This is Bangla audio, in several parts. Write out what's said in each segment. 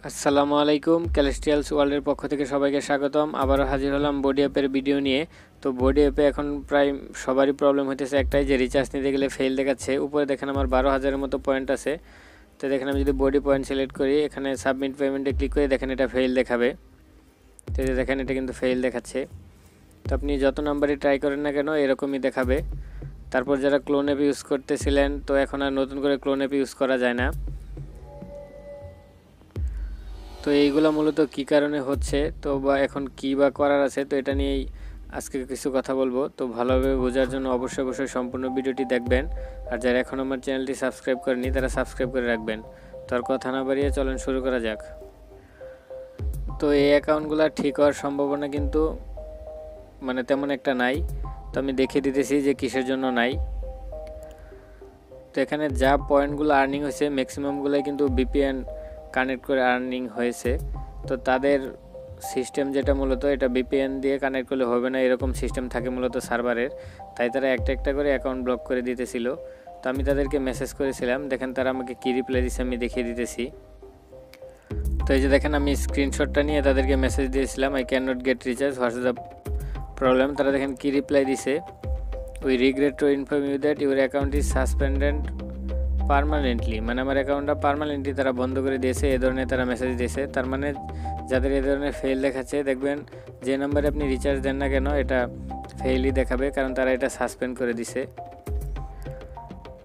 আসসালামু আলাইকুম, ক্যালেস্টিয়ালস ওয়ার্ল্ডের পক্ষ থেকে সবাইকে স্বাগতম। আবারও হাজির হলাম বডি অ্যাপের ভিডিও নিয়ে। তো বডি অ্যাপে এখন প্রায় সবারই প্রবলেম হইতেছে একটাই, যে রিচার্জ নিতে গেলে ফেল দেখাচ্ছে। উপরে দেখেন আমার 12,000-এর মতো পয়েন্ট আছে। তো দেখেন আমি যদি বডি পয়েন্ট সিলেক্ট করি, এখানে সাবমিট পেমেন্টে ক্লিক করে দেখেন এটা ফেল দেখাবে। তো দেখেন এটা কিন্তু ফেল দেখাচ্ছে। তো আপনি যত নাম্বারই ট্রাই করেন না কেন এরকমই দেখাবে। তারপর যারা ক্লোন অ্যাপ ইউজ করতেছিলেন, তো এখন আর নতুন করে ক্লোন অ্যাপ ইউজ করা যায় না। তো এইগুলো মূলত কি কারণে হচ্ছে, তো বা এখন কি বা করার আছে, তো এটা নিয়েই আজকে কিছু কথা বলবো। তো ভালোভাবে বোঝার জন্য অবশ্যই সম্পূর্ণ ভিডিওটি দেখবেন। আর যারা এখন আমার চ্যানেলটি সাবস্ক্রাইব করেনি তারা সাবস্ক্রাইব করে রাখবেন। তো আর কথা না বাড়িয়ে চলেন শুরু করা যাক। তো এই অ্যাকাউন্টগুলো ঠিক হওয়ার সম্ভাবনা কিন্তু তেমন একটা নাই। তো আমি দেখিয়ে দিতেছি যে কিসের জন্য নাই। তো এখানে যা পয়েন্টগুলো আর্নিং হয়েছে ম্যাক্সিমামগুলোই কিন্তু বিপিএন কানেক্ট করে আর্নিং হয়েছে। তো তাদের সিস্টেম যেটা মূলত এটা বিপিএন দিয়ে কানেক্ট করলে হবে না, এরকম সিস্টেম থাকে মূলত সার্ভারের। তাই তারা একটা একটা করে অ্যাকাউন্ট ব্লক করে দিতেছিল। তো আমি তাদেরকে মেসেজ করেছিলাম, দেখেন তারা আমাকে কী রিপ্লাই দিয়েছে আমি দেখিয়ে দিতেছি। তো এই যে দেখেন আমি স্ক্রিনশটটা নিয়ে তাদেরকে মেসেজ দিয়েছিলাম, I can not get recharge, what's the problem. তারা দেখেন কী রিপ্লাই দিছে, we regret to inform you that your account is suspended permanently. আমার অ্যাকাউন্টটা পার্মানেন্টলি তারা বন্ধ করে দিয়েছে, এ ধরনের তারা মেসেজ দিয়েছে। তার যাদের এ ধরনের ফেল দেখাচ্ছে, দেখবেন যে নাম্বারে আপনি রিচার্জ দেন না কেন এটা ফেলই দেখাবে, কারণ তারা এটা সাসপেন্ড করে দিছে।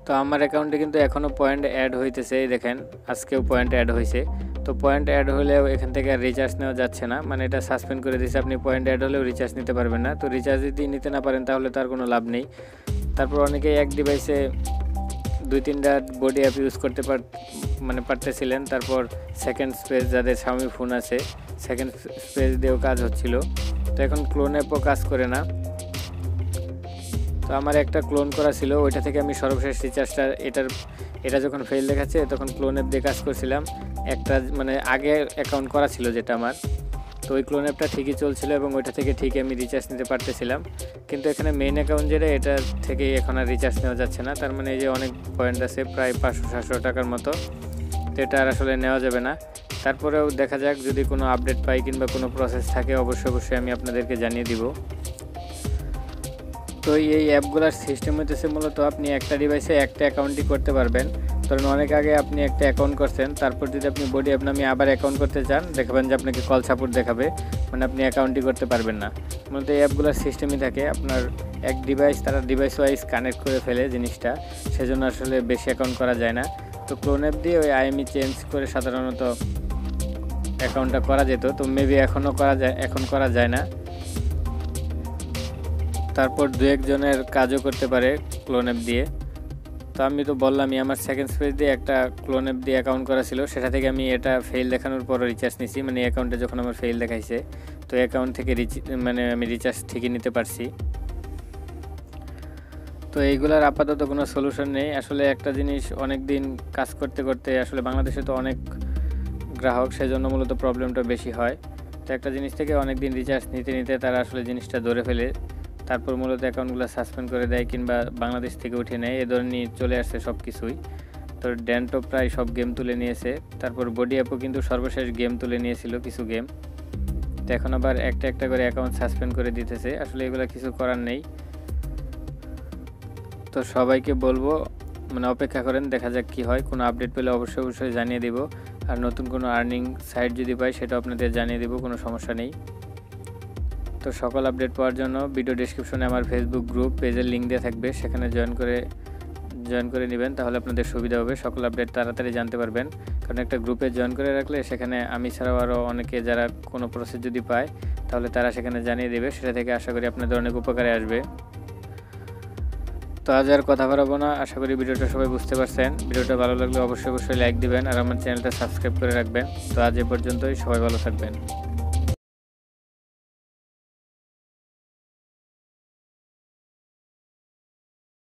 তো আমার অ্যাকাউন্টে কিন্তু এখনও পয়েন্ট অ্যাড হইতেছে, দেখেন আজকেও পয়েন্ট অ্যাড হয়েছে। তো পয়েন্ট অ্যাড হলেও এখান থেকে আর রিচার্জ নেওয়া যাচ্ছে না, এটা সাসপেন্ড করে দিয়েছে। আপনি পয়েন্ট অ্যাড হলেও রিচার্জ নিতে পারবেন না। তো রিচার্জ যদি নিতে না পারেন তাহলে তার কোনো লাভ নেই। তারপর অনেকেই এক ডিভাইসে 2-3টা বডি অ্যাপ ইউজ করতে পারতেছিলেন। তারপর সেকেন্ড স্পেস, যাদের স্বামী ফোন আছে সেকেন্ড স্পেস দিয়েও কাজ হচ্ছিল। তো এখন ক্লোন অ্যাপও কাজ করে না। তো আমার একটা ক্লোন করা ছিল, ওইটা থেকে আমি সর্বশেষ রিচার্জটা এটা যখন ফেল দেখাচ্ছে তখন ক্লোন অ্যাপ দিয়ে কাজ করছিলাম। একটা আগে অ্যাকাউন্ট করা ছিল যেটা আমার, তো ওই ক্লোন অ্যাপটা ঠিকই চলছিল এবং ওইটা থেকে ঠিকই আমি রিচার্জ নিতে পারতেছিলাম। কিন্তু এখানে মেইন অ্যাকাউন্ট যেটা, এটা থেকেই এখন আর রিচার্জ নেওয়া যাচ্ছে না। তার এই যে অনেক পয়েন্ট আছে, প্রায় 500-700 টাকার মতো, তো এটা আর আসলে নেওয়া যাবে না। তারপরেও দেখা যাক, যদি কোনো আপডেট পাই কিংবা কোনো প্রসেস থাকে অবশ্যই আমি আপনাদেরকে জানিয়ে দিব। তো এই অ্যাপগুলোর সিস্টেম হইতেছে মূলত আপনি একটা ডিভাইসে একটা অ্যাকাউন্টই করতে পারবেন। ধরুন অনেক আগে আপনি একটা অ্যাকাউন্ট করছেন, তারপর যদি আপনি বডি অ্যাপ নামিয়ে আবার অ্যাকাউন্ট করতে চান, দেখবেন যে আপনাকে কল সাপোর্ট দেখাবে, আপনি অ্যাকাউন্টই করতে পারবেন না। মূলত এই অ্যাপগুলোর সিস্টেমই থাকে আপনার এক ডিভাইস, তারা ডিভাইস ওয়াইজ কানেক্ট করে ফেলে জিনিসটা, সেজন্য আসলে বেশি অ্যাকাউন্ট করা যায় না। তো ক্লোন অ্যাপ দিয়ে ওই আইএমই চেঞ্জ করে সাধারণত অ্যাকাউন্টটা করা যেত। তো মেবি এখন করা যায় না। তারপর 2-1 জনের কাজও করতে পারে ক্লোন অ্যাপ দিয়ে। তো আমি তো বললামই, আমার সেকেন্ড স্পেস দিয়ে একটা ক্লোন অ্যাপ দিয়ে অ্যাকাউন্ট করা ছিল, সেটা থেকে আমি এটা ফেল দেখানোর পর রিচার্জ নিছি। অ্যাকাউন্টে যখন আমার ফেল দেখাইছে, তো অ্যাকাউন্ট থেকে আমি রিচার্জ ঠিকই নিতে পারছি। তো এইগুলার আপাতত কোনো সলিউশন নেই। আসলে একটা জিনিস অনেক দিন কাজ করতে করতে আসলে বাংলাদেশে তো অনেক গ্রাহক, সেজন্য মূলত প্রবলেমটা বেশি হয়। তো একটা জিনিস থেকে অনেক দিন রিচার্জ নিতে তারা আসলে জিনিসটা ধরে ফেলে, তারপর মূলত অ্যাকাউন্টগুলো সাসপেন্ড করে দেয় কিংবা বাংলাদেশ থেকে উঠে নেয়, এ ধরনের চলে আসছে সব কিছুই। তো ড্যান্টো প্রায় সব গেম তুলে নিয়েছে। তারপর বডি অ্যাপও কিন্তু সর্বশেষ গেম তুলে নিয়েছিল কিছু গেম। তো এখন আবার একটা একটা করে অ্যাকাউন্ট সাসপেন্ড করে দিতেছে। আসলে এগুলো কিছু করার নেই। তো সবাইকে বলবো অপেক্ষা করেন, দেখা যাক কি হয়। কোনো আপডেট পেলে অবশ্যই জানিয়ে দেব। আর নতুন কোনো আর্নিং সাইট যদি পাই সেটা আপনাদের জানিয়ে দেব, কোনো সমস্যা নেই। তো সকল আপডেট পাওয়ার জন্য ভিডিও ডেসক্রিপশনে আমার ফেসবুক গ্রুপ পেজের লিঙ্ক দেওয়া থাকবে, সেখানে জয়েন করে নেবেন, তাহলে আপনাদের সুবিধা হবে। সকল আপডেট তাড়াতাড়ি জানতে পারবেন, কারণ একটা গ্রুপে জয়েন করে রাখলে সেখানে আমি ছাড়াও আরও অনেকে যারা কোনো প্রসেস যদি পায় তাহলে তারা সেখানে জানিয়ে দেবে, সেটা থেকে আশা করি আপনাদের অনেক উপকারে আসবে। তো আজ আর কথা বাড়াবো না, আশা করি ভিডিওটা সবাই বুঝতে পারছেন। ভিডিওটা ভালো লাগলে অবশ্যই লাইক দিবেন আর আমার চ্যানেলটা সাবস্ক্রাইব করে রাখবেন। তো আজ এ পর্যন্তই, সবাই ভালো থাকবেন।